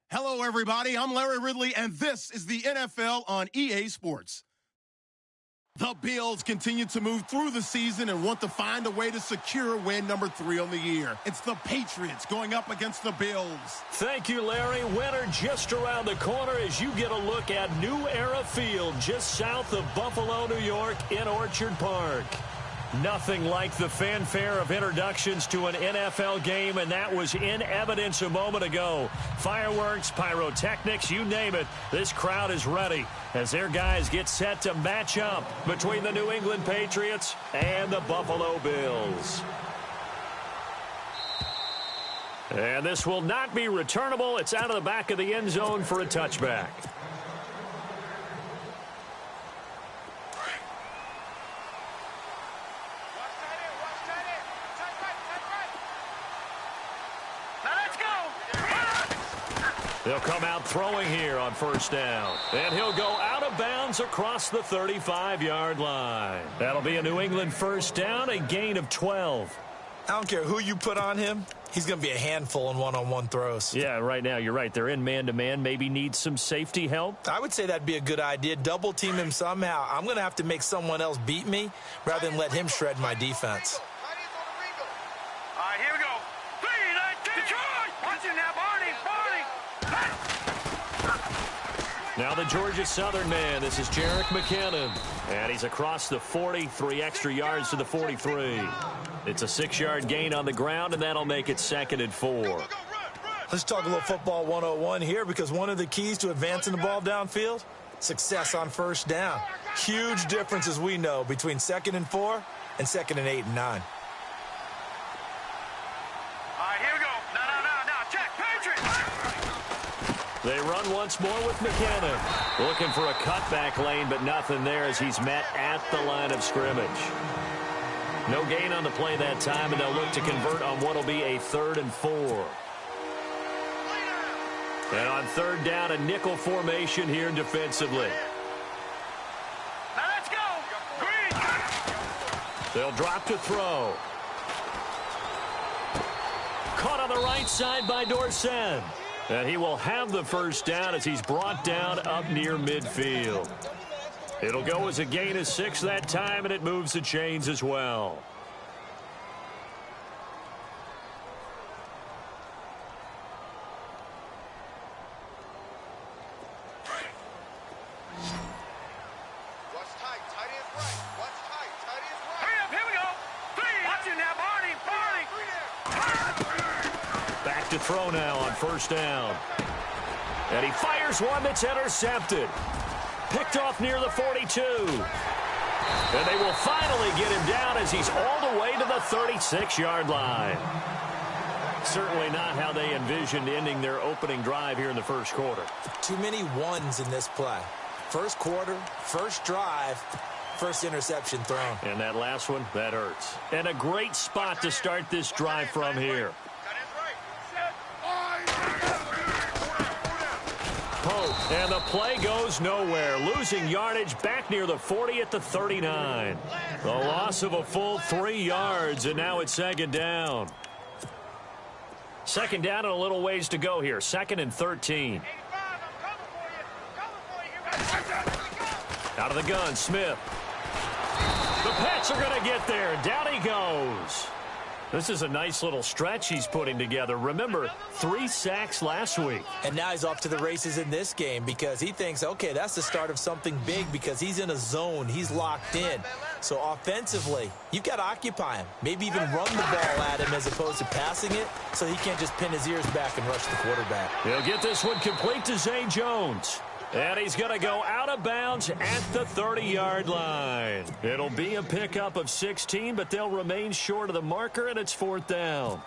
Hello, everybody. I'm Larry Ridley, and this is the NFL on EA Sports. The Bills continue to move through the season and want to find a way to secure win number 3 on the year. It's the Patriots going up against the Bills. Thank you, Larry. Winter just around the corner as you get a look at New Era Field just south of Buffalo, New York in Orchard Park. Nothing like the fanfare of introductions to an NFL game, and that was in evidence a moment ago. Fireworks, pyrotechnics, you name it. This crowd is ready as their guys get set to match up between the New England Patriots and the Buffalo Bills. And this will not be returnable. It's out of the back of the end zone for a touchback. They'll come out throwing here on first down. And he'll go out of bounds across the 35-yard line. That'll be a New England first down, a gain of 12. I don't care who you put on him. He's going to be a handful in one-on-one throws. Yeah, right now, you're right. They're in man-to-man. Maybe need some safety help. I would say that'd be a good idea. Double-team him somehow. I'm going to have to make someone else beat me rather than let him shred my defense. All right, here we go. 3, 19, Detroit! Watch it now, Barney! Now the Georgia Southern man. This is Jerick McKinnon. And he's across the 43 extra yards to the 43. It's a 6-yard gain on the ground, and that'll make it 2nd and 4. Let's talk a little football 101 here, because one of the keys to advancing the ball downfield, success on first down. Huge difference, as we know, between 2nd and 4 and 2nd and 8 and 9. They run once more with McKinnon. Looking for a cutback lane, but nothing there as he's met at the line of scrimmage. No gain on the play that time, and they'll look to convert on what will be a 3rd and 4. And on 3rd down, a nickel formation here defensively. Now let's go! Green! They'll drop to throw. Caught on the right side by Dorsett. And he will have the first down as he's brought down up near midfield. It'll go as a gain of 6 that time, and it moves the chains as well. Watch tight, tight ends right. Watch tight, tight ends right. Hurry up, here we go. 3. Watch it now, Barney. Back to throw now on first down. And he fires one that's intercepted. Picked off near the 42. And they will finally get him down as he's all the way to the 36-yard line. Certainly not how they envisioned ending their opening drive here in the first quarter. Too many ones in this play. First quarter, first drive, first interception thrown. And that last one, that hurts. And a great spot to start this drive from here. And the play goes nowhere. Losing yardage back near the 40 at the 39. The loss of a full 3 yards, and now it's 2nd down. 2nd down and a little ways to go here. 2nd and 13. Out of the gun, Smith. The Pats are going to get there. Down he goes. This is a nice little stretch he's putting together. Remember, 3 sacks last week. And now he's off to the races in this game because he thinks, okay, that's the start of something big because he's in a zone. He's locked in. So offensively, you've got to occupy him. Maybe even run the ball at him as opposed to passing it so he can't just pin his ears back and rush the quarterback. He'll get this one complete to Zay Jones. And he's going to go out of bounds at the 30-yard line. It'll be a pickup of 16, but they'll remain short of the marker, and it's 4th down.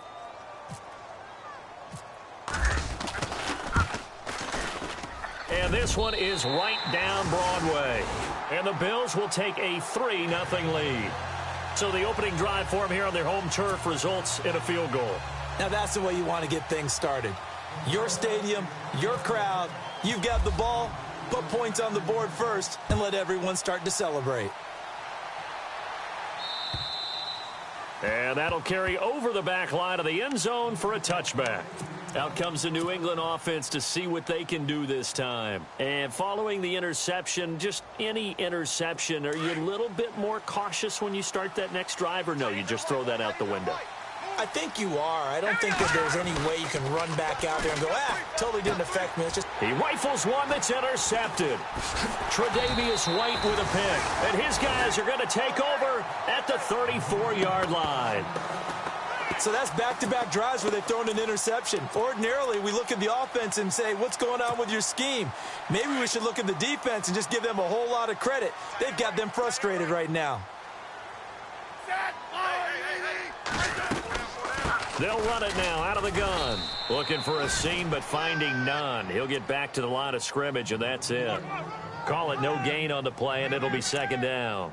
And this one is right down Broadway. And the Bills will take a 3-0 lead. So the opening drive for them here on their home turf results in a field goal. Now that's the way you want to get things started. Your stadium, your crowd. You've got the ball, put points on the board first, and let everyone start to celebrate. And that'll carry over the back line of the end zone for a touchback. Out comes the New England offense to see what they can do this time. And following the interception, just any interception, are you a little bit more cautious when you start that next drive, or no, you just throw that out the window? I think you are. I don't think that there's any way you can run back out there and go, totally didn't affect me. It's just... He rifles one that's intercepted. Tre'Davious White with a pick. And his guys are going to take over at the 34-yard line. So that's back-to-back drives where they've thrown an interception. Ordinarily, we look at the offense and say, what's going on with your scheme? Maybe we should look at the defense and just give them a whole lot of credit. They've got them frustrated right now. They'll run it now out of the gun. Looking for a seam, but finding none. He'll get back to the line of scrimmage, and that's it. Call it no gain on the play, and it'll be second down.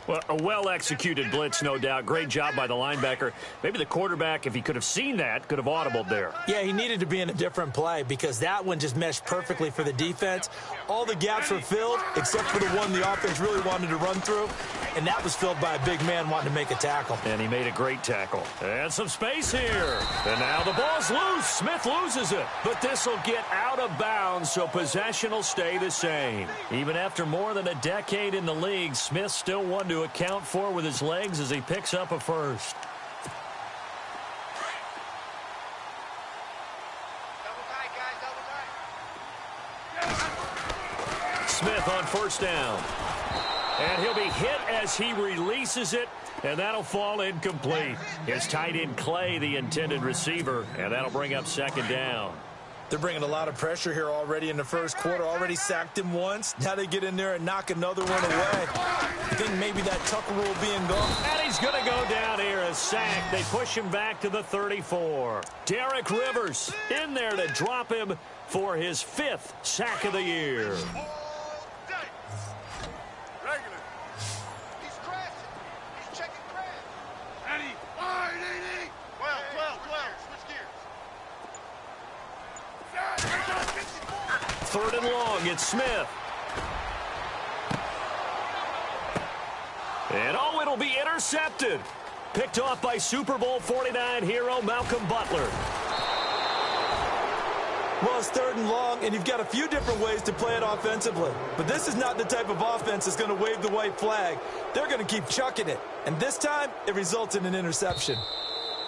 Well, a well-executed blitz, no doubt. Great job by the linebacker. Maybe the quarterback, if he could have seen that, could have audibled there. Yeah, he needed to be in a different play because that one just meshed perfectly for the defense. All the gaps were filled except for the one the offense really wanted to run through, and that was filled by a big man wanting to make a tackle. And he made a great tackle. And some space here. And now the ball's loose. Smith loses it. But this will get out of bounds, so possession will stay the same. Even after more than a decade in the league, Smith still won to account for with his legs as he picks up a first. Double tight, guys, double tight. Smith on first down. And he'll be hit as he releases it, and that'll fall incomplete. His tight end Clay, the intended receiver, and that'll bring up second down. They're bringing a lot of pressure here already in the first quarter. Already sacked him once. Now they get in there and knock another one away. I think maybe that Tucker rule being gone. And he's going to go down here, a sack. They push him back to the 34. Derek Rivers in there to drop him for his 5th sack of the year. All day. Regular. He's crashing. He's checking crash. Ready. Wide, 80. 12. Switch gears. 3rd and long, it's Smith. And it'll be intercepted. Picked off by Super Bowl 49 hero Malcolm Butler. Well, it's 3rd and long, and you've got a few different ways to play it offensively. But this is not the type of offense that's going to wave the white flag. They're going to keep chucking it. And this time, it results in an interception.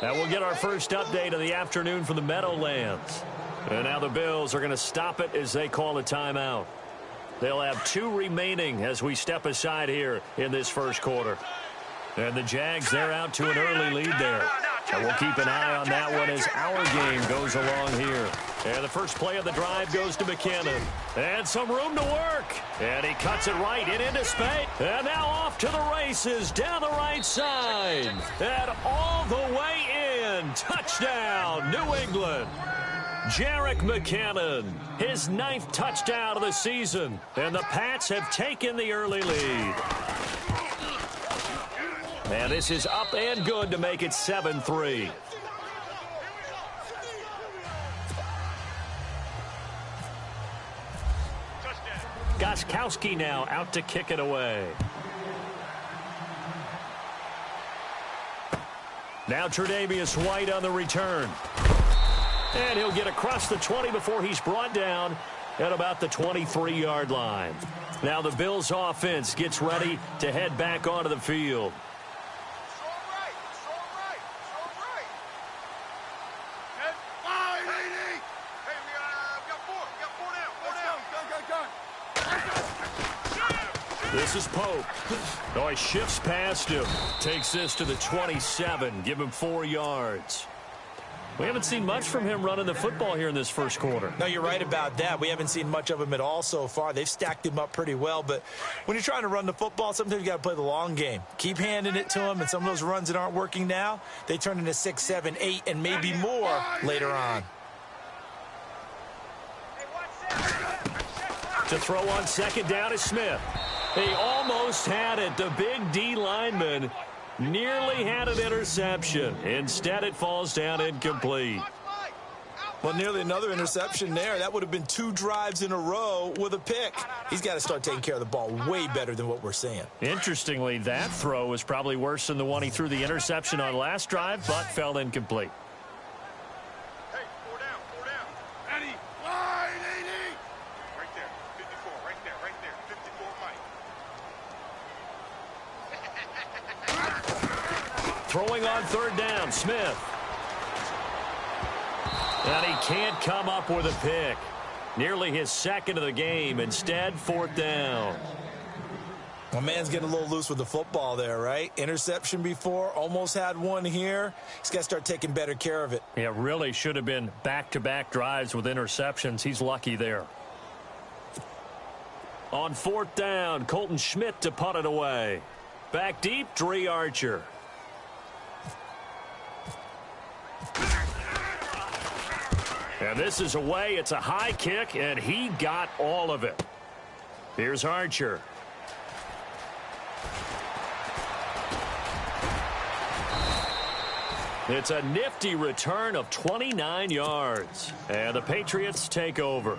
And we'll get our first update of the afternoon from the Meadowlands. And now the Bills are going to stop it as they call a timeout. They'll have 2 remaining as we step aside here in this first quarter. And the Jags, they're out to an early lead there. And we'll keep an eye on that one as our game goes along here. And the first play of the drive goes to McKinnon. And some room to work. And he cuts it right into space. And now off to the races down the right side. And all the way in. Touchdown, New England. Jerick McKinnon, his 9th touchdown of the season. And the Pats have taken the early lead. And this is up and good to make it 7-3. Gostkowski now out to kick it away. Now Tre'Davious White on the return. And he'll get across the 20 before he's brought down at about the 23-yard line. Now the Bills offense gets ready to head back onto the field. Strong right. Head 580. Hey, we got 4. We got 4 down. This is Pope. Oh, he shifts past him. Takes this to the 27. Give him 4 yards. We haven't seen much from him running the football here in this first quarter. No, you're right about that. We haven't seen much of him at all so far. They've stacked him up pretty well. But when you're trying to run the football, sometimes you got to play the long game. Keep handing it to him, and some of those runs that aren't working now, they turn into 6, 7, 8, and maybe more later on. To throw on second down is Smith. He almost had it. The big D lineman nearly had an interception. Instead, it falls down incomplete. Well, nearly another interception there. That would have been 2 drives in a row with a pick. He's got to start taking care of the ball way better than what we're seeing. Interestingly, that throw was probably worse than the one he threw the interception on last drive, but fell incomplete. Hey, Throwing on third down, Smith. And he can't come up with a pick. Nearly his second of the game. Instead, fourth down. My man's getting a little loose with the football there, right? Interception before, almost had one here. He's got to start taking better care of it. Yeah, really should have been back-to-back drives with interceptions. He's lucky there. On fourth down, Colton Schmidt to punt it away. Back deep, Dre Archer. And this is away. It's a high kick, and he got all of it. Here's Archer. It's a nifty return of 29 yards. And the Patriots take over.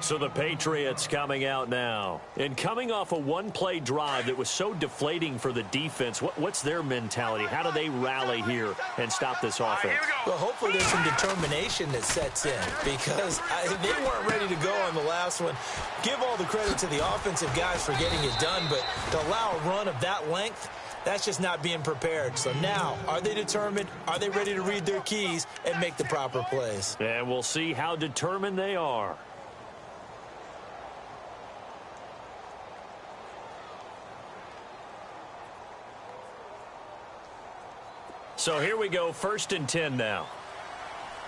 So the Patriots coming out now. And coming off a one-play drive that was so deflating for the defense, what's their mentality? How do they rally here and stop this offense? Well, hopefully there's some determination that sets in because they weren't ready to go on the last one. Give all the credit to the offensive guys for getting it done, but to allow a run of that length, that's just not being prepared. So now, are they determined? Are they ready to read their keys and make the proper plays? And we'll see how determined they are. So here we go, 1st and 10 now.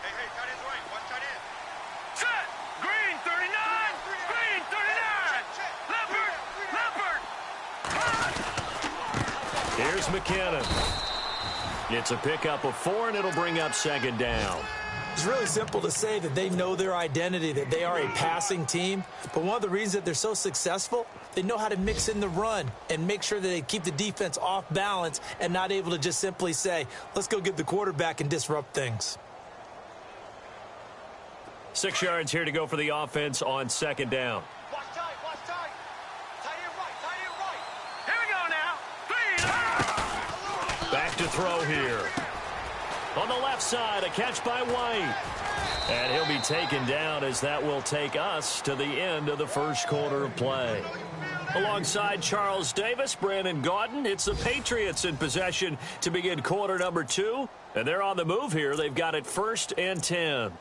Hey, tight end's right. Watch tight end. Set! Green, 39! Green, 39! Leopard! Here's McKinnon. It's a pickup of 4, and it'll bring up 2nd down. It's really simple to say that they know their identity, that they are a passing team. But one of the reasons that they're so successful, they know how to mix in the run and make sure that they keep the defense off balance and not able to just simply say, let's go get the quarterback and disrupt things. 6 yards here to go for the offense on 2nd down. Watch tight. Tight end right. Here we go now. Back to throw here. On the left side, a catch by White. And he'll be taken down as that will take us to the end of the first quarter of play. Alongside Charles Davis, Brandon Gaudin, it's the Patriots in possession to begin quarter number 2. And they're on the move here. They've got it 1st and 10.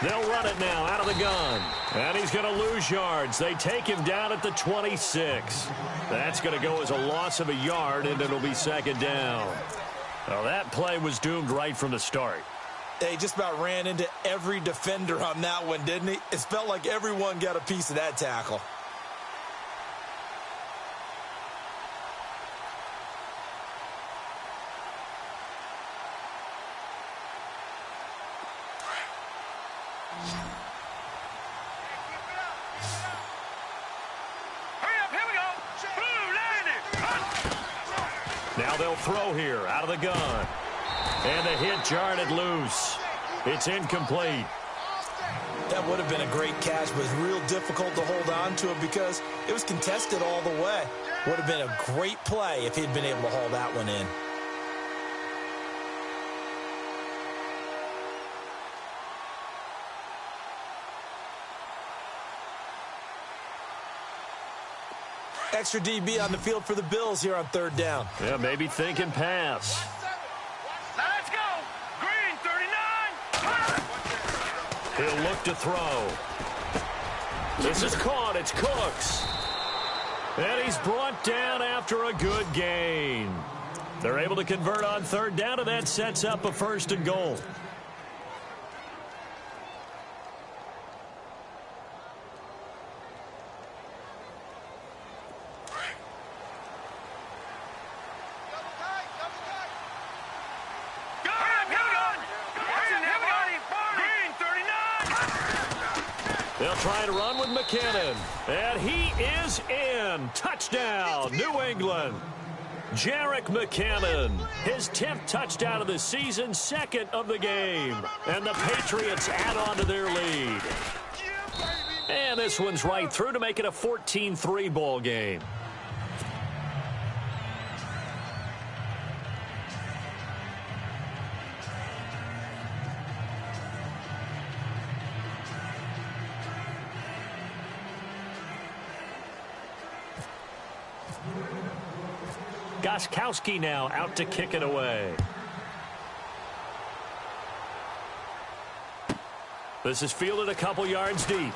They'll run it now out of the gun. And he's going to lose yards. They take him down at the 26. That's going to go as a loss of a yard, and it'll be 2nd down. Well, that play was doomed right from the start. They just about ran into every defender on that one, didn't he? It felt like everyone got a piece of that tackle. Now they'll throw here out of the gun. And the hit jarred it loose. It's incomplete. That would have been a great catch, but it's real difficult to hold on to it because it was contested all the way. Would have been a great play if he'd been able to haul that one in. Extra DB on the field for the Bills here on 3rd down. Yeah, maybe thinking pass. Let's go! Green, 39! He'll look to throw. This is caught. It's Cooks. And he's brought down after a good gain. They're able to convert on 3rd down, and that sets up a 1st and goal. They'll try to run with McKinnon. And he is in. Touchdown, New England. Jerick McKinnon, his 10th touchdown of the season, 2nd of the game. And the Patriots add on to their lead. And this one's right through to make it a 14-3 ball game. Gostkowski now out to kick it away. This is fielded a couple yards deep.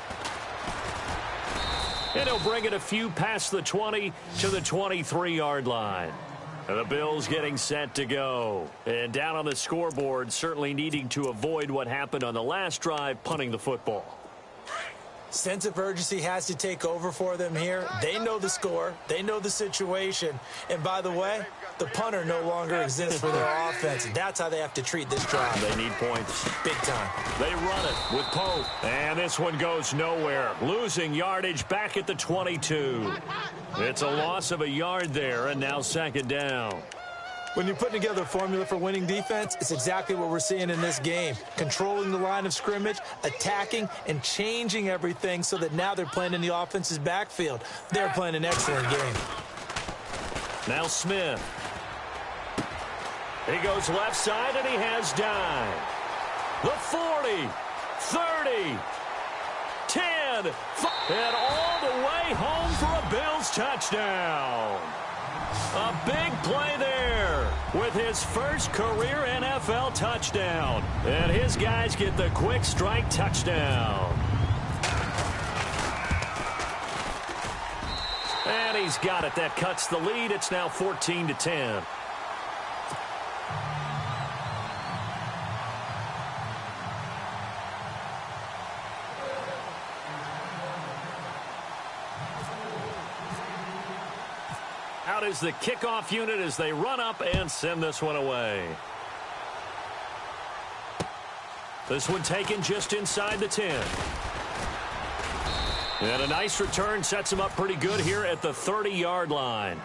And he'll bring it a few past the 20 to the 23-yard line. And the Bills getting set to go. And down on the scoreboard, certainly needing to avoid what happened on the last drive, punting the football. Sense of urgency has to take over for them here. They know the score. They know the situation. And by the way, the punter no longer exists for their offense. That's how they have to treat this drive. They need points. Big time. They run it with Pope. And this one goes nowhere. Losing yardage back at the 22. It's a loss of a yard there, and now second down. When you're putting together a formula for winning defense, it's exactly what we're seeing in this game. Controlling the line of scrimmage, attacking, and changing everything so that now they're playing in the offense's backfield. They're playing an excellent game. Now Smith. He goes left side, and he has dime. The 40, 30, 10, and all the way home for a Bills touchdown. A big play there with his first career NFL touchdown. And his guys get the quick strike touchdown. And he's got it. That cuts the lead. It's now 14-10. Out is the kickoff unit as they run up and send this one away. This one taken just inside the 10. And a nice return sets them up pretty good here at the 30-yard line.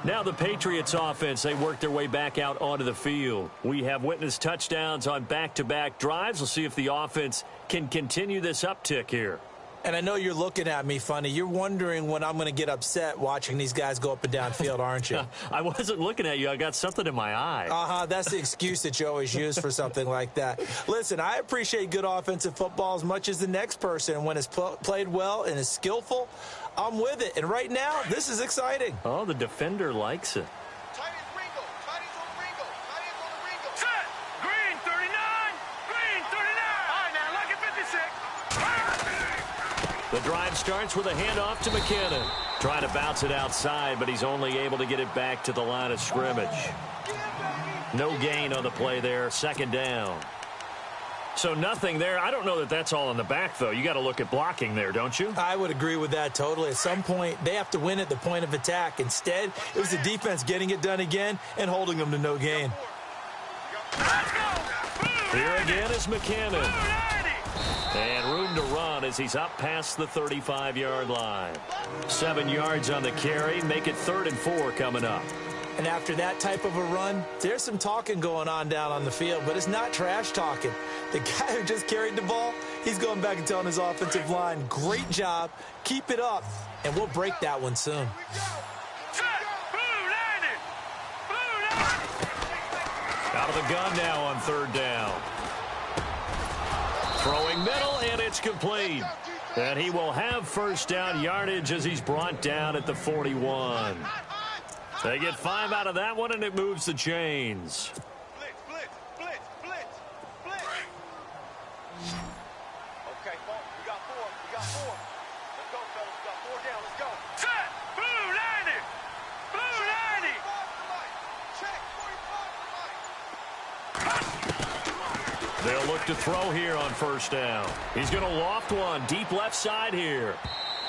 Now the Patriots offense, they work their way back out onto the field. We have witnessed touchdowns on back-to-back drives. We'll see if the offense can continue this uptick here. And I know you're looking at me funny. You're wondering when I'm going to get upset watching these guys go up and down field, aren't you? I wasn't looking at you. I got something in my eye. That's the excuse that you always use for something like that. Listen, I appreciate good offensive football as much as the next person. When it's played well and is skillful, I'm with it. And right now, this is exciting. Oh, the defender likes it. Tight is Ringo. Tight is on Ringo. Tight is on the Ringo. Set. Green 39. Green 39. All right, now look at 56. The drive starts with a handoff to McKinnon. Trying to bounce it outside, but he's only able to get it back to the line of scrimmage. No gain on the play there. Second down. So nothing there. I don't know that that's all in the back, though. You got to look at blocking there, don't you? I would agree with that totally. At some point, they have to win at the point of attack. Instead, it was the defense getting it done again and holding them to no gain. Let's go. Here again is McKinnon. And room to run as he's up past the 35-yard line. 7 yards on the carry. Make it 3rd and 4 coming up. And after that type of a run, there's some talking going on down on the field, but it's not trash talking. The guy who just carried the ball, he's going back and telling his offensive line, great job, keep it up, and we'll break that one soon. Set. Blue 90. Blue 90. Out of the gun now on 3rd down. Throwing middle, and it's complete. And he will have first down yardage as he's brought down at the 41. They get 5 out of that one, and it moves the chains. Blitz, blitz, blitz, blitz, blitz. Okay, Paul, we got 4. We got 4. Let's go, fellas. We got 4 down. Let's go. Set. Blue 90. Blue 90. 45 for Mike. Check. 45 for Mike. They'll look to throw here on first down. He's going to loft one deep left side here.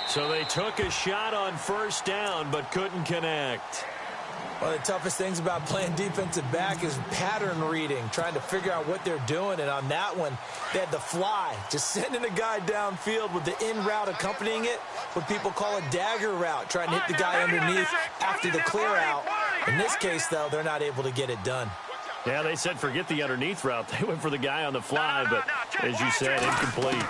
So they took a shot on first down but couldn't connect. One of the toughest things about playing defensive back is pattern reading, trying to figure out what they're doing. And on that one, they had the fly, just sending a guy downfield with the in route accompanying it, what people call a dagger route, trying to hit the guy underneath after the clear out. In this case, though, they're not able to get it done. Yeah, they said forget the underneath route. They went for the guy on the fly, but as you said, incomplete.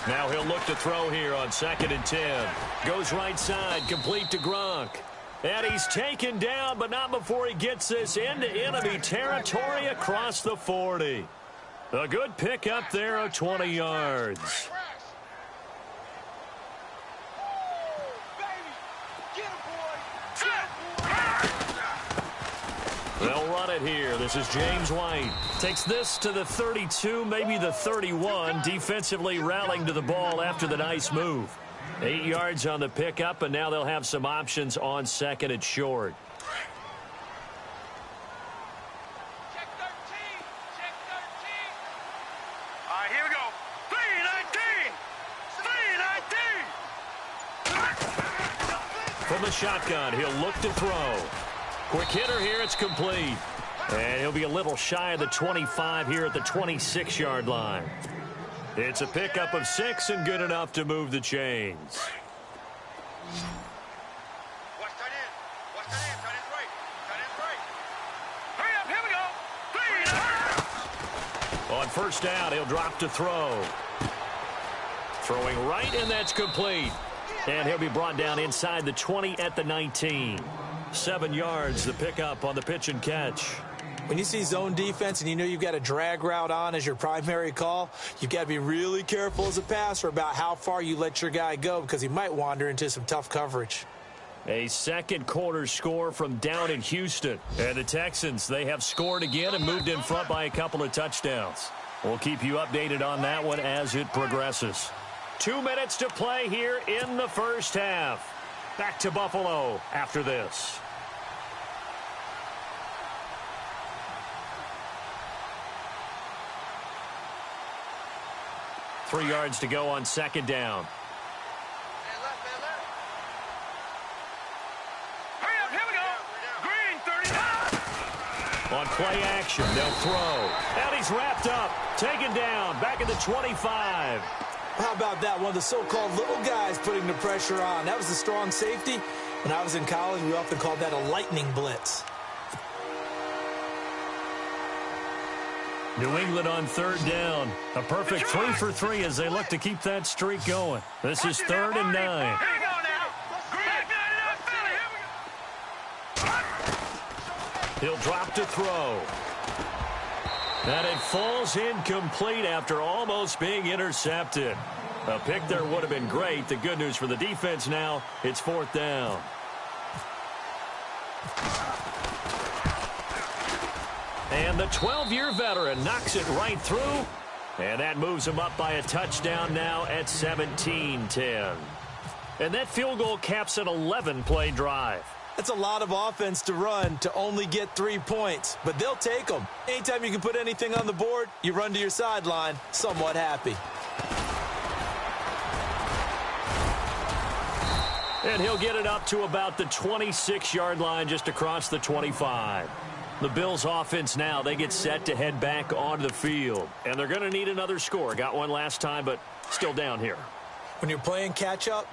Now he'll look to throw here on 2nd and 10. Goes right side, complete to Gronk. And he's taken down, but not before he gets this into enemy territory across the 40. A good pickup there of 20 yards. They'll run it here. This is James White. Takes this to the 32, maybe the 31. Defensively rallying to the ball after the nice move. 8 yards on the pickup, and now they'll have some options on 2nd and short. Check 13. Check 13. All right, here we go. 3-19. 3-19. From the shotgun, he'll look to throw. Quick hitter here, it's complete. And he'll be a little shy of the 25 here at the 26-yard line. It's a pickup of 6 and good enough to move the chains. Watch tight end. Watch tight end. Tight end's right. Tight end's right. Hurry up, here we go. 3-19. On first down, he'll drop to throw. Throwing right, and that's complete. And he'll be brought down inside the 20 at the 19. 7 yards, the pickup on the pitch and catch. When you see zone defense and you know you've got a drag route on as your primary call, you've got to be really careful as a passer about how far you let your guy go because he might wander into some tough coverage. A second quarter score from down in Houston. And the Texans, they have scored again and moved in front by a couple of touchdowns. We'll keep you updated on that one as it progresses. 2 minutes to play here in the first half. Back to Buffalo after this. Three yards to go on 2nd down. Man left, man left. Hurry up, here we go. Green, 39. On play action, they'll throw. And he's wrapped up, taken down, back at the 25. How about that? One of the so-called little guys putting the pressure on. That was the strong safety. When I was in college, we often called that a lightning blitz. New England on 3rd down. A perfect 3 for 3 as they look to keep that streak going. This is 3rd and 9. Here we go now. Green, 99, Philly, here we go. He'll drop to throw. And it falls incomplete after almost being intercepted. A pick there would have been great. The good news for the defense now, it's 4th down. And the 12-year veteran knocks it right through. And that moves him up by a touchdown now at 17-10. And that field goal caps an 11-play drive. That's a lot of offense to run to only get 3 points, but they'll take them. Anytime you can put anything on the board, you run to your sideline somewhat happy. And he'll get it up to about the 26-yard line just across the 25. The Bills offense now, they get set to head back onto the field. And they're going to need another score. Got one last time, but still down here. When you're playing catch-up,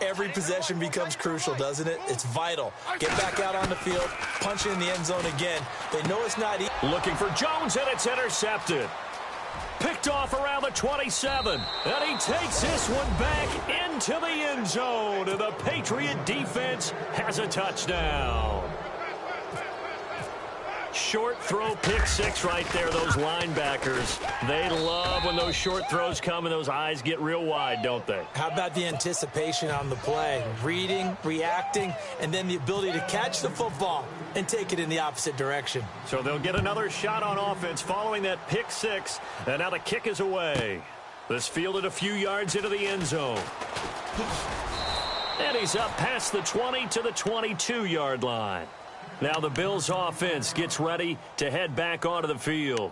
every possession becomes crucial, doesn't it? It's vital. Get back out on the field, punch in the end zone again. They know it's not easy. Looking for Jones, and it's intercepted. Picked off around the 27. And he takes this one back into the end zone. And the Patriot defense has a touchdown. Short throw, pick six right there, those linebackers. They love when those short throws come and those eyes get real wide, don't they? How about the anticipation on the play? Reading, reacting, and then the ability to catch the football and take it in the opposite direction. So they'll get another shot on offense following that pick six, and now the kick is away. This fielded a few yards into the end zone. And he's up past the 20 to the 22-yard line. Now the Bills offense gets ready to head back onto the field.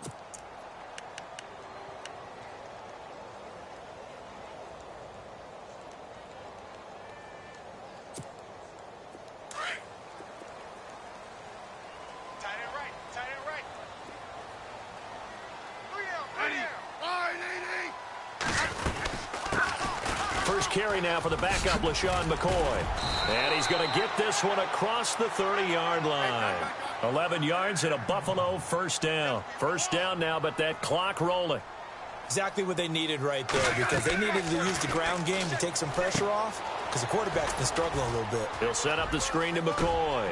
First carry now for the backup, LaShawn McCoy. And he's going to get this one across the 30-yard line. 11 yards and a Buffalo first down. First down now, but that clock rolling. Exactly what they needed right there, because they needed to use the ground game to take some pressure off, because the quarterback's been struggling a little bit. He'll set up the screen to McCoy.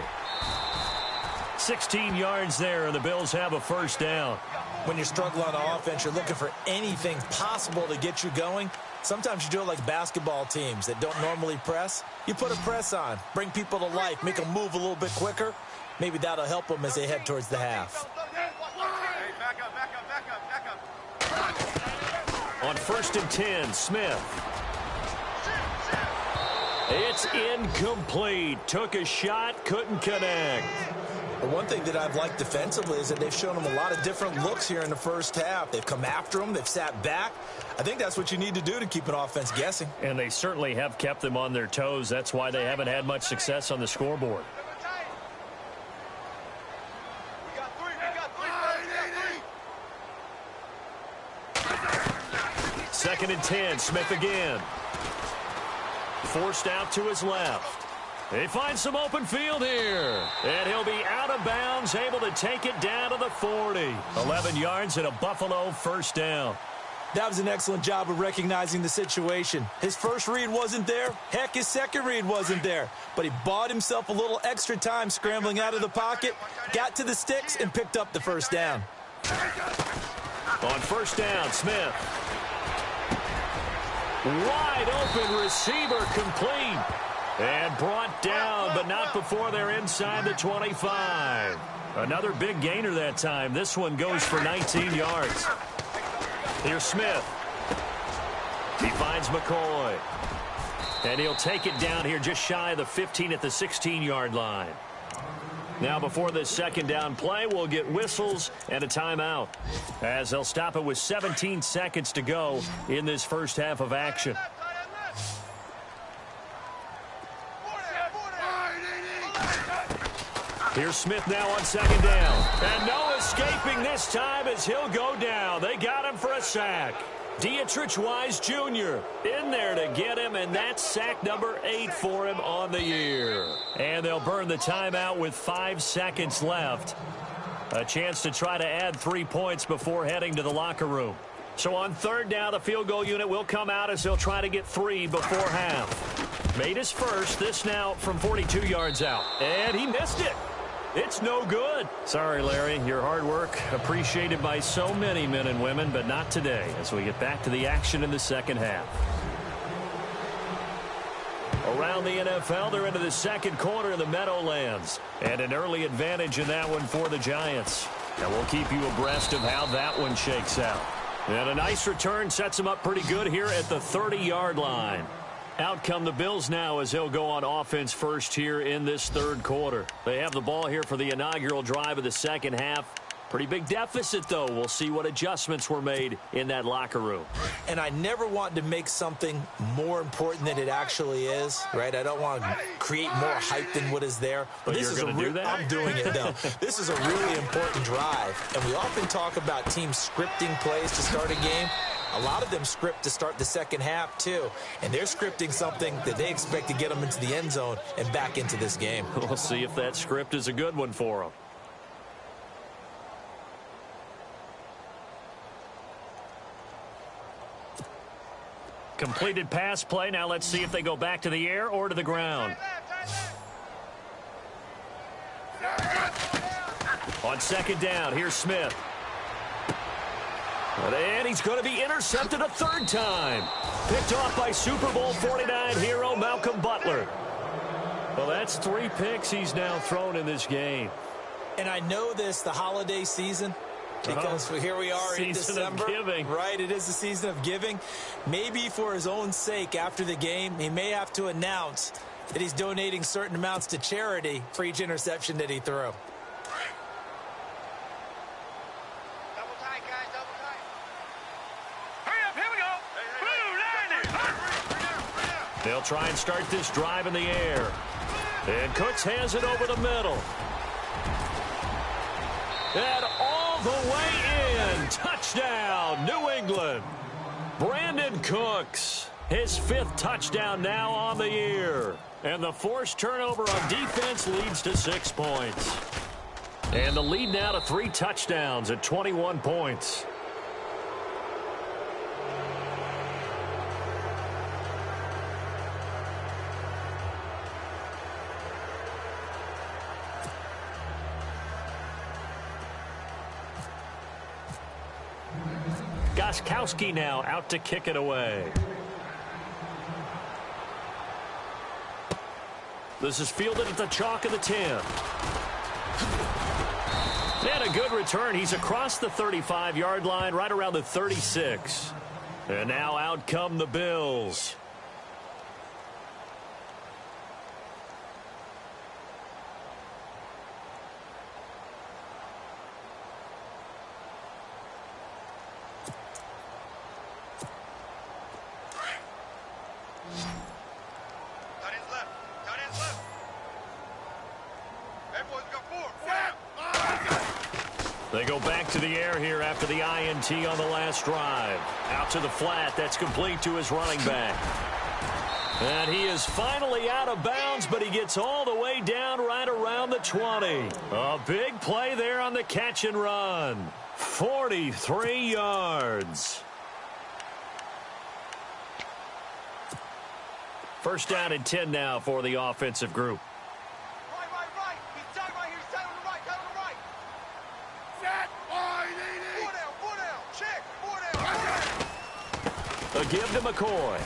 16 yards there, and the Bills have a first down. When you're struggling on offense, you're looking for anything possible to get you going. Sometimes you do it like basketball teams that don't normally press. You put a press on, bring people to life, make them move a little bit quicker. Maybe that'll help them as they head towards the half. On 1st and 10, Smith. It's incomplete. Took a shot, couldn't connect. The one thing that I've liked defensively is that they've shown them a lot of different looks here in the first half. They've come after them. They've sat back. I think that's what you need to do to keep an offense guessing. And they certainly have kept them on their toes. That's why they haven't had much success on the scoreboard. Second and 10, Smith again. Forced out to his left. They find some open field here. And he'll be out of bounds, able to take it down to the 40. 11 yards and a Buffalo first down. That was an excellent job of recognizing the situation. His first read wasn't there. Heck, his second read wasn't there. But he bought himself a little extra time scrambling out of the pocket, got to the sticks, and picked up the first down. On first down, Smith. Wide open receiver complete. And brought down, but not before they're inside the 25. Another big gainer that time. This one goes for 19 yards. Here's Smith. He finds McCoy. And he'll take it down here just shy of the 15 at the 16-yard line. Now before this second down play, we'll get whistles and a timeout, as they'll stop it with 17 seconds to go in this first half of action. Here's Smith now on second down. And no escaping this time as he'll go down. They got him for a sack. Dietrich Wise Jr. in there to get him, and that's sack number 8 for him on the year. And they'll burn the timeout with 5 seconds left. A chance to try to add 3 points before heading to the locker room. So on third down, the field goal unit will come out as they'll try to get 3 before half. Made his first, this now from 42 yards out. And he missed it. It's no good. Sorry, Larry. Your hard work appreciated by so many men and women, but not today as we get back to the action in the second half. Around the NFL, they're into the second quarter of the Meadowlands. And an early advantage in that one for the Giants. And we'll keep you abreast of how that one shakes out. And a nice return sets them up pretty good here at the 30-yard line. Out come the Bills now as they'll go on offense first here in this third quarter. They have the ball here for the inaugural drive of the second half. Pretty big deficit, though. We'll see what adjustments were made in that locker room. And I never want to make something more important than it actually is, right? I don't want to create more hype than what is there. But this is going to do that? I'm doing it, though. This is a really important drive. And we often talk about teams scripting plays to start a game. A lot of them script to start the second half, too. And they're scripting something that they expect to get them into the end zone and back into this game. We'll see if that script is a good one for them. Completed pass play. Now let's see if they go back to the air or to the ground. On second down, here's Smith. And he's going to be intercepted a third time. Picked off by Super Bowl 49 hero Malcolm Butler. Well, that's 3 picks he's now thrown in this game. And I know this, the holiday season, because here we are in December. Season of giving. Right, it is the season of giving. Maybe for his own sake after the game, he may have to announce that he's donating certain amounts to charity for each interception that he threw. They'll try and start this drive in the air. And Cooks has it over the middle. And all the way in. Touchdown, New England. Brandon Cooks, his 5th touchdown now on the year. And the forced turnover on defense leads to 6 points. And the lead now to 3 touchdowns at 21 points. Gostkowski now out to kick it away. This is fielded at the chalk of the 10. And a good return. He's across the 35-yard line, right around the 36. And now out come the Bills. They go back to the air here after the INT on the last drive. Out to the flat. That's complete to his running back. And he is finally out of bounds, but he gets all the way down right around the 20. A big play there on the catch and run. 43 yards. First down and 10 now for the offensive group. Right. He's tight right here. He's tight on the right. Tight on the right. Set. Four down. Check. Four down. A give to McCoy.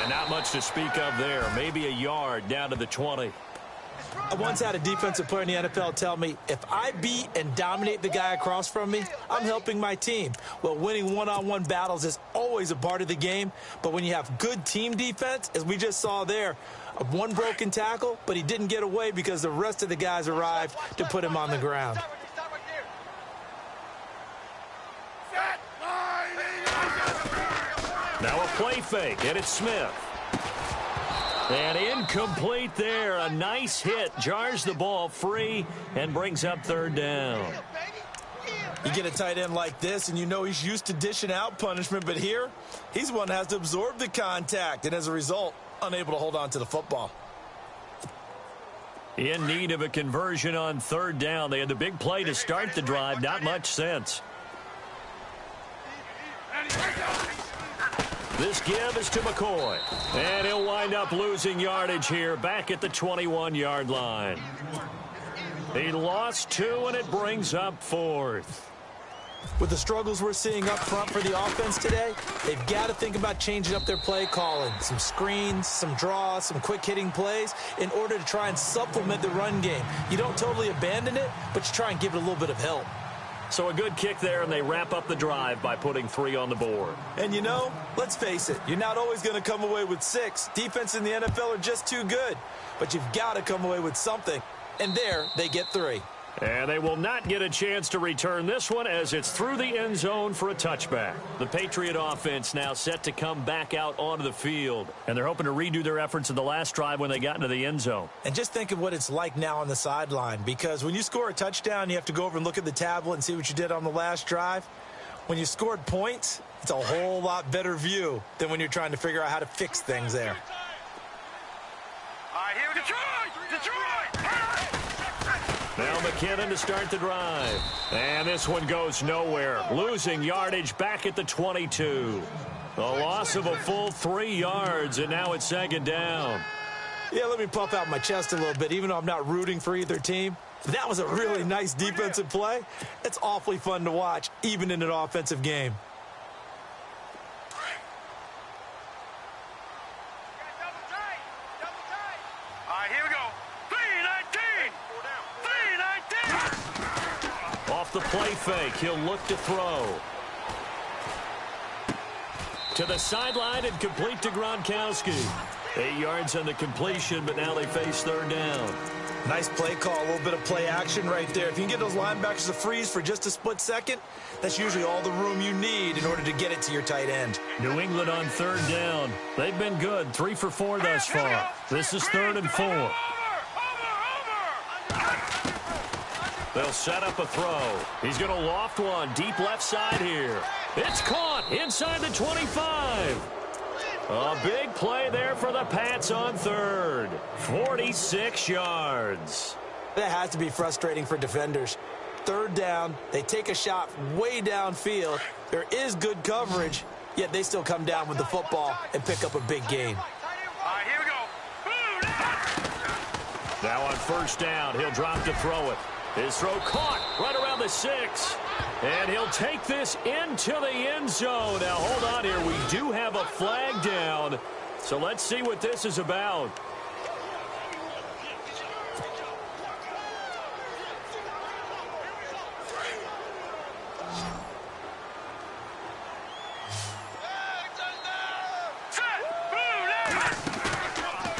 And not much to speak of there. Maybe a yard down to the 20. I once had a defensive player in the NFL tell me, if I beat and dominate the guy across from me, I'm helping my team. Well, winning one-on-one battles is always a part of the game, but when you have good team defense, as we just saw there, one broken tackle, but he didn't get away because the rest of the guys arrived to put him on the ground. Now a play fake, and it's Smith. And incomplete there. A nice hit. Jars the ball free and brings up third down. You get a tight end like this, and you know he's used to dishing out punishment, but here, he's one that has to absorb the contact, and as a result, unable to hold on to the football. In need of a conversion on third down. They had the big play to start the drive. Not much sense. This give is to McCoy. And he'll wind up losing yardage here back at the 21-yard line. He lost 2, and it brings up 4th. With the struggles we're seeing up front for the offense today, they've got to think about changing up their play calling. Some screens, some draws, some quick-hitting plays in order to try and supplement the run game. You don't totally abandon it, but you try and give it a little bit of help. So a good kick there, and they wrap up the drive by putting 3 on the board. And you know, let's face it, you're not always going to come away with 6. Defense in the NFL are just too good. But you've got to come away with something. And there, they get 3. And they will not get a chance to return this one as it's through the end zone for a touchback. The Patriot offense now set to come back out onto the field. And they're hoping to redo their efforts in the last drive when they got into the end zone. And just think of what it's like now on the sideline. Because when you score a touchdown, you have to go over and look at the tablet and see what you did on the last drive. When you scored points, it's a whole lot better view than when you're trying to figure out how to fix things there. All right, here we go. Detroit! Now McKinnon to start the drive. And this one goes nowhere. Losing yardage back at the 22. A loss of a full 3 yards, and now it's second down. Yeah, let me puff out my chest a little bit, even though I'm not rooting for either team. That was a really nice defensive play. It's awfully fun to watch, even in an offensive game. All right, here we go. 3-19. Off the play fake, he'll look to throw. To the sideline and complete to Gronkowski. 8 yards on the completion, but now they face third down. Nice play call, a little bit of play action right there. If you can get those linebackers to freeze for just a split second, that's usually all the room you need in order to get it to your tight end. New England on third down. They've been good, 3 for 4 thus far. This is 3rd and 4. They'll set up a throw. He's going to loft one deep left side here. It's caught inside the 25. A big play there for the Pats on third. 46 yards. That has to be frustrating for defenders. Third down, they take a shot way downfield. There is good coverage, yet they still come down with the football and pick up a big gain. All right, here we go. Now on first down, he'll drop to throw it. His throw caught right around the 6. And he'll take this into the end zone. Now, hold on here. We do have a flag down. So let's see what this is about.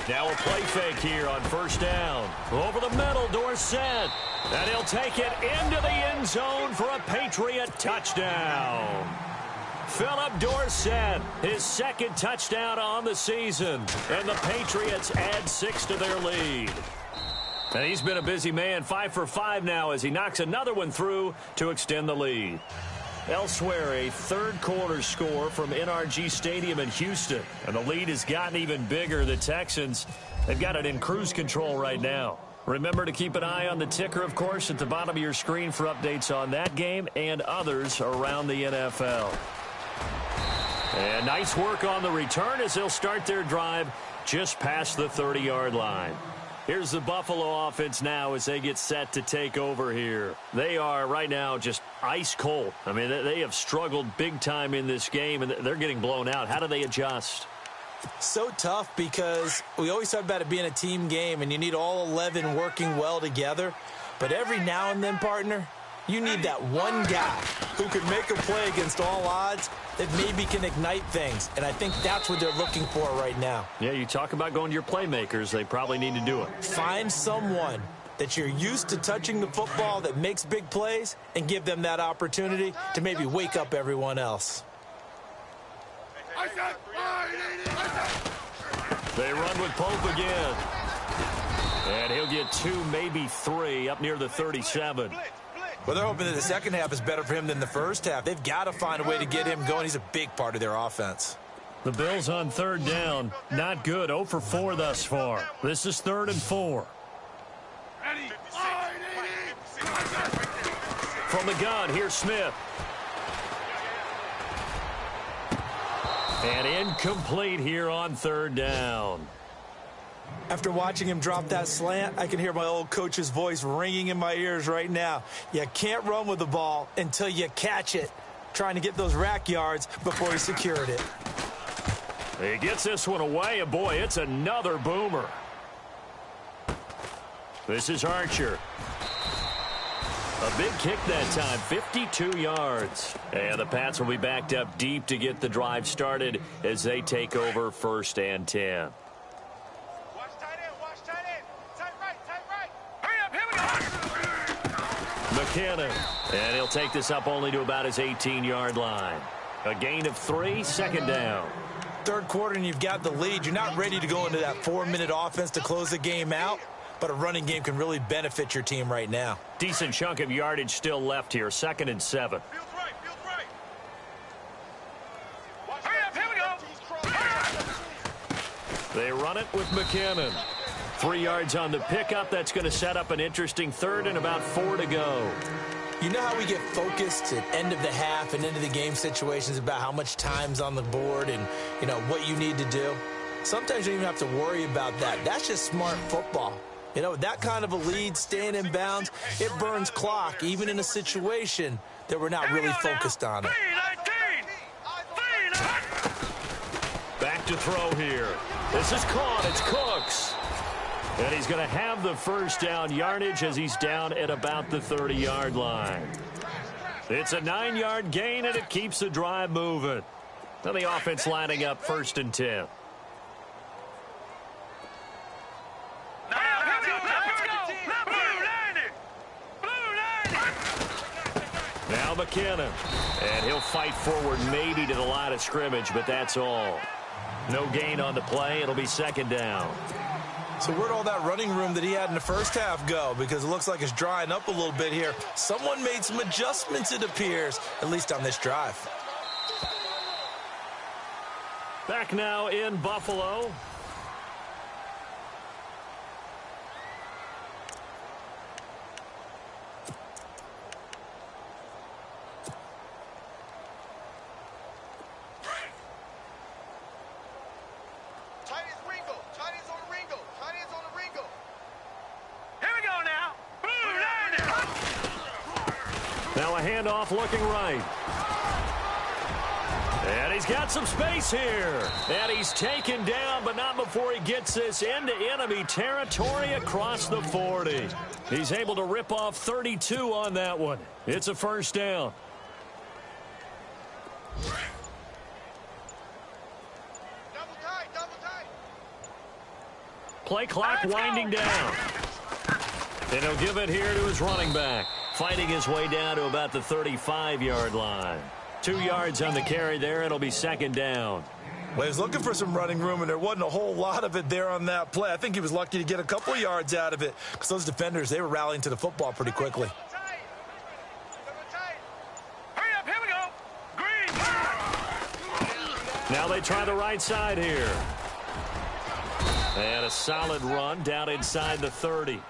Now a play fake here on first down. Over the middle, Dorsett. And he'll take it into the end zone for a Patriot touchdown. Philip Dorsett, his second touchdown on the season. And the Patriots add 6 to their lead. And he's been a busy man, 5 for 5 now as he knocks another one through to extend the lead. Elsewhere, a third-quarter score from NRG Stadium in Houston. And the lead has gotten even bigger. The Texans, they've got it in cruise control right now. Remember to keep an eye on the ticker, of course, at the bottom of your screen for updates on that game and others around the NFL. And nice work on the return as they'll start their drive just past the 30-yard line. Here's the Buffalo offense now as they get set to take over here. They are right now just ice cold. I mean, they have struggled big time in this game, and they're getting blown out. How do they adjust? So tough because we always talk about it being a team game, and you need all 11 working well together. But every now and then, partner, you need that one guy who can make a play against all odds that maybe can ignite things. And I think that's what they're looking for right now. Yeah, you talk about going to your playmakers. They probably need to do it. Find someone that you're used to touching the football that makes big plays and give them that opportunity to maybe wake up everyone else. They run with Pope again. And he'll get 2, maybe 3 up near the 37. Well, they're hoping that the second half is better for him than the first half. They've got to find a way to get him going. He's a big part of their offense. The Bills on third down. Not good. 0 for 4 thus far. This is 3rd and 4. From the gun, here's Smith. And incomplete here on third down. After watching him drop that slant, I can hear my old coach's voice ringing in my ears right now. You can't run with the ball until you catch it. Trying to get those rack yards before he secured it. He gets this one away, and boy, it's another boomer. This is Archer. A big kick that time, 52 yards. And the Pats will be backed up deep to get the drive started as they take over 1st and 10. McKinnon, and he'll take this up only to about his 18-yard line. A gain of 3, 2nd down. Third quarter and you've got the lead. You're not ready to go into that 4-minute offense to close the game out, but a running game can really benefit your team right now. Decent chunk of yardage still left here, 2nd and 7. Feels right. Hurry up, here we go. They run it with McKinnon. 3 yards on the pickup. That's going to set up an interesting 3rd and about 4 to go. You know how we get focused at end of the half and into the game situations about how much time's on the board and, you know, what you need to do? Sometimes you don't even have to worry about that. That's just smart football. You know, that kind of a lead, staying in bounds, it burns clock, even in a situation that we're not really focused on it. Back to throw here. This is caught. It's Cooks. And he's going to have the first down yardage as he's down at about the 30-yard line. It's a 9-yard gain, and it keeps the drive moving. Now the offense lining up 1st and 10. Now McKinnon. And he'll fight forward maybe to the line of scrimmage, but that's all. No gain on the play. It'll be 2nd down. So where'd all that running room that he had in the first half go? Because it looks like it's drying up a little bit here. Someone made some adjustments, it appears, at least on this drive. Back now in Buffalo. Now a handoff looking right. And he's got some space here. And he's taken down, but not before he gets this into enemy territory across the 40. He's able to rip off 32 on that one. It's a first down. Double tight. Play clock winding down. And he'll give it here to his running back, fighting his way down to about the 35-yard line. 2 yards on the carry there. It'll be second down. Well, he was looking for some running room, and there wasn't a whole lot of it there on that play. I think he was lucky to get a couple of yards out of it because those defenders, they were rallying to the football pretty quickly. Hurry up, here we go. Green. Now they try the right side here. And a solid run down inside the 30.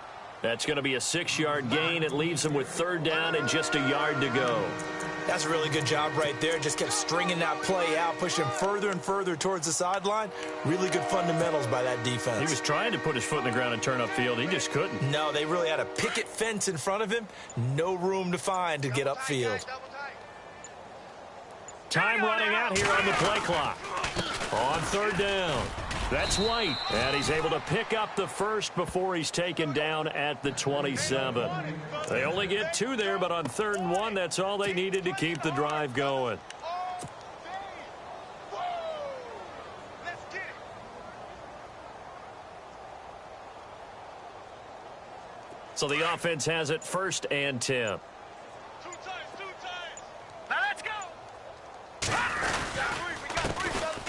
That's going to be a 6-yard gain. It leaves them with third down and just a yard to go. That's a really good job right there. Just kept stringing that play out, pushing further and further towards the sideline. Really good fundamentals by that defense. He was trying to put his foot in the ground and turn upfield. He just couldn't. No, they really had a picket fence in front of him. No room to find to get upfield. Time running out here on the play clock. On third down. That's White. And he's able to pick up the first before he's taken down at the 27. They only get 2 there, but on 3rd and 1, that's all they needed to keep the drive going. So the offense has it 1st and 10. Two times. Now let's go.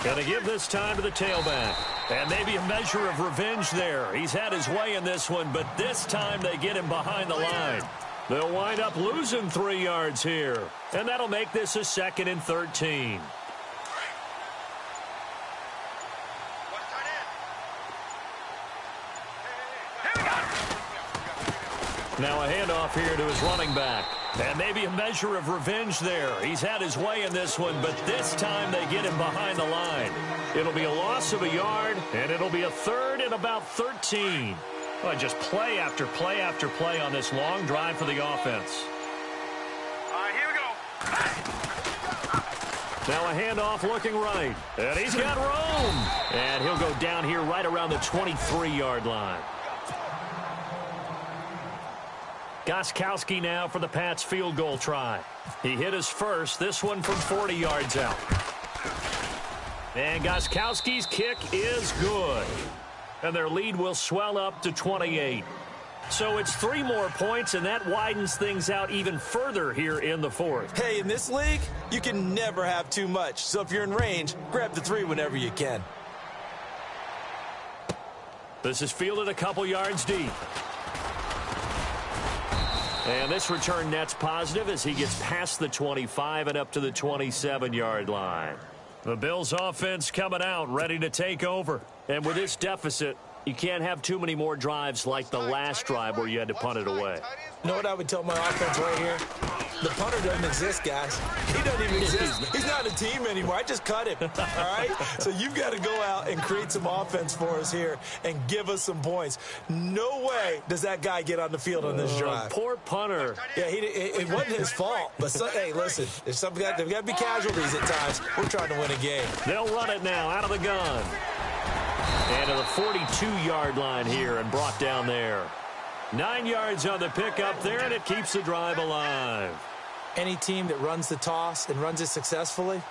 Going to give this time to the tailback. And maybe a measure of revenge there. He's had his way in this one, but this time they get him behind the line. They'll wind up losing 3 yards here. And that'll make this a 2nd and 13. Now a handoff here to his running back. And maybe a measure of revenge there. He's had his way in this one, but this time they get him behind the line. It'll be a loss of a yard, and it'll be a 3rd and about 13. Well, just play after play after play on this long drive for the offense. All right, here we go. Now a handoff looking right. And he's got room. And he'll go down here right around the 23-yard line. Gostkowski now for the Pats field goal try. He hit his first, this one from 40 yards out. And Gostkowski's kick is good. And their lead will swell up to 28. So it's 3 more points, and that widens things out even further here in the 4th. Hey, in this league, you can never have too much. So if you're in range, grab the 3 whenever you can. This is fielded a couple yards deep. And this return net's positive as he gets past the 25 and up to the 27-yard line. The Bills offense coming out, ready to take over. And with this deficit, you can't have too many more drives like the last drive where you had to punt it away. You know what I would tell my offense right here? The punter doesn't exist, guys. He doesn't even exist. He's not a team anymore. I just cut him, all right? So you've got to go out and create some offense for us here and give us some points. No way does that guy get on the field on this drive. Poor punter. Yeah, it wasn't his fault. But, hey, listen, there's got to be casualties at times. We're trying to win a game. They'll run it now out of the gun. And to the 42-yard line here and brought down there. 9 yards on the pickup there, and it keeps the drive alive. Any team that runs the toss and runs it successfully,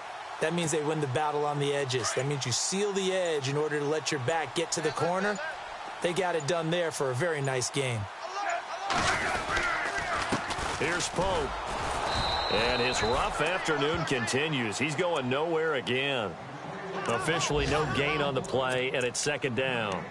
that means they win the battle on the edges. That means you seal the edge in order to let your back get to the corner. They got it done there for a very nice game. Here's Pope. And his rough afternoon continues. He's going nowhere again. Officially no gain on the play, and it's 2nd down.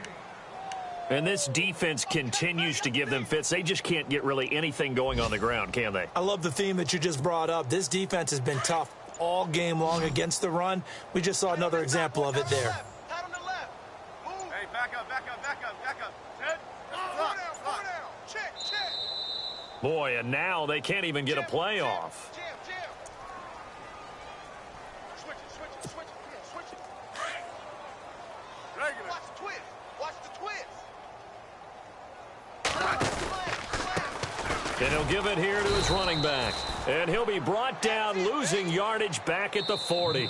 And this defense continues to give them fits. They just can't get really anything going on the ground, can they? I love the theme that you just brought up. This defense has been tough all game long against the run. We just saw another example of it there. Hey, back up. Ted, slow down. Check. Boy, and now they can't even get a play off. Jam. Switch it. Regular. Watch the twist. And he'll give it here to his running back. And he'll be brought down, losing yardage back at the 40.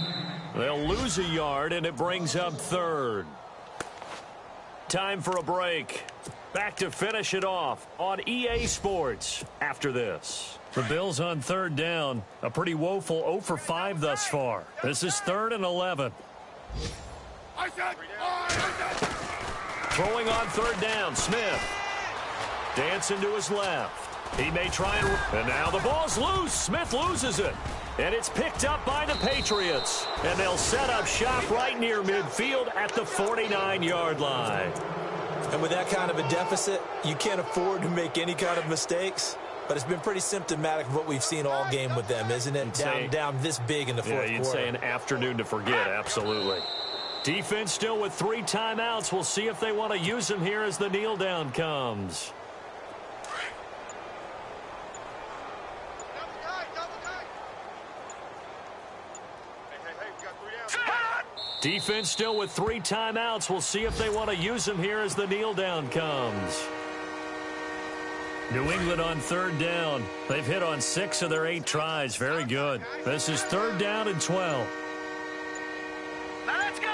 They'll lose a yard, and it brings up third. Time for a break. Back to finish it off on EA Sports after this. The Bills on third down. A pretty woeful 0 for 5 thus far. This is 3rd and 11. Throwing on third down, Smith. Dancing to his left. He may try and now the ball's loose. Smith loses it. And it's picked up by the Patriots. And they'll set up shop right near midfield at the 49-yard line. And with that kind of a deficit, you can't afford to make any kind of mistakes. But it's been pretty symptomatic of what we've seen all game with them, isn't it? Down this big in the fourth quarter. Yeah, you'd say an afternoon to forget, absolutely. Defense still with 3 timeouts. We'll see if they want to use them here as the kneel down comes. Defense still with 3 timeouts. We'll see if they want to use them here as the kneel down comes. New England on third down. They've hit on 6 of their 8 tries. Very good. This is 3rd down and 12. Now let's go.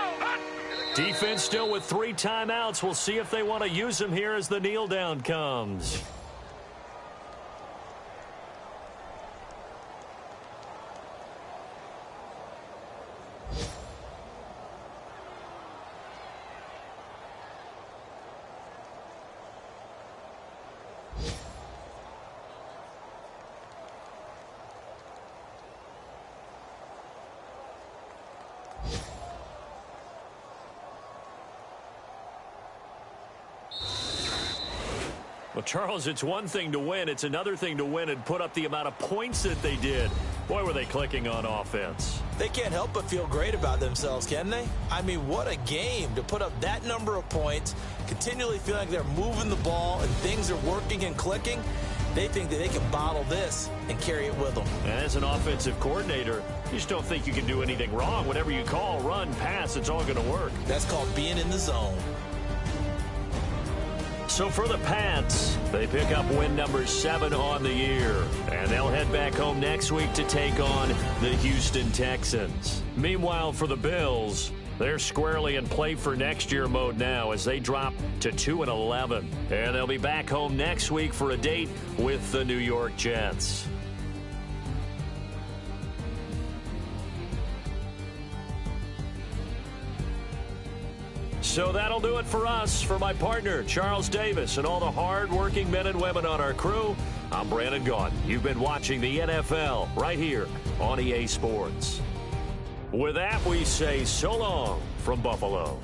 Defense still with 3 timeouts. We'll see if they want to use them here as the kneel down comes. Well, Charles, it's one thing to win. It's another thing to win and put up the amount of points that they did. Boy, were they clicking on offense. They can't help but feel great about themselves, can they? I mean, what a game to put up that number of points, continually feel like they're moving the ball and things are working and clicking. They think that they can bottle this and carry it with them. And as an offensive coordinator, you just don't think you can do anything wrong. Whatever you call, run, pass, it's all going to work. That's called being in the zone. So for the Pats, they pick up win number 7 on the year. And they'll head back home next week to take on the Houston Texans. Meanwhile, for the Bills, they're squarely in play for next year mode now as they drop to 2-11. And they'll be back home next week for a date with the New York Jets. So that'll do it for us. For my partner, Charles Davis, and all the hard-working men and women on our crew, I'm Brandon Gaudin. You've been watching the NFL right here on EA Sports. With that, we say so long from Buffalo.